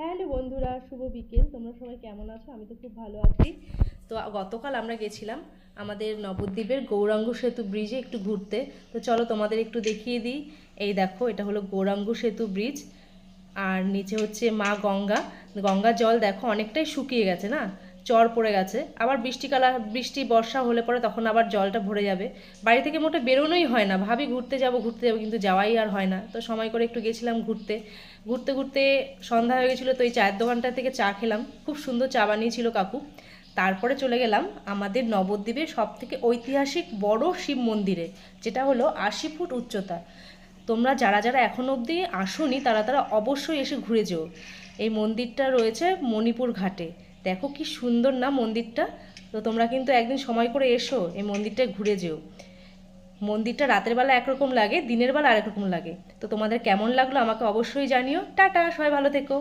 Hello বন্ধুরা, শুভ বিকেল। তোমরা সবাই কেমন আছো? আমি তো খুব ভালো আছি। তো গতকাল আমরা গেছিলাম আমাদের নবদ্বীপের গৌরাঙ্গ সেতু ব্রিজে একটু ঘুরতে। তো চলো তোমাদের একটু দেখিয়ে দিই। এই দেখো, এটা হলো গৌরাঙ্গ সেতু ব্রিজ, আর নিচে হচ্ছে মা গঙ্গা। গঙ্গার জল দেখো অনেকটাই শুকিয়ে গেছে না, চর পড়ে গেছে। আবার বৃষ্টি বর্ষা হলে পরে তখন আবার জলটা ভরে যাবে। বাড়ি থেকে মোটে বেরোনোই হয় না, ভাবি ঘুরতে যাবো কিন্তু যাওয়াই আর হয় না। তো সময় করে একটু গেছিলাম ঘুরতে ঘুরতে ঘুরতে সন্ধ্যা হয়ে গেছিলো। তো এই চায়ের দোকানটা থেকে চা খেলাম, খুব সুন্দর চা বানিয়েছিল কাকু। তারপরে চলে গেলাম আমাদের নবদ্বীপের সব থেকে ঐতিহাসিক বড় শিব মন্দিরে, যেটা হলো ৮০ ফুট উচ্চতা। তোমরা যারা যারা এখনো অবধি আসোনি তারা তারা অবশ্যই এসে ঘুরে যেও। এই মন্দিরটা রয়েছে মণিপুর ঘাটে। দেখো কি সুন্দর না মন্দিরটা। তো তোমরা কিন্তু একদিন সময় করে এসো, এই মন্দিরটায় ঘুরে যেও। মন্দিরটা রাতের বেলা একরকম লাগে, দিনের বেলা আরেক রকম লাগে। তো তোমাদের কেমন লাগলো আমাকে অবশ্যই জানিও। টাটা, সবাই ভালো থেকো।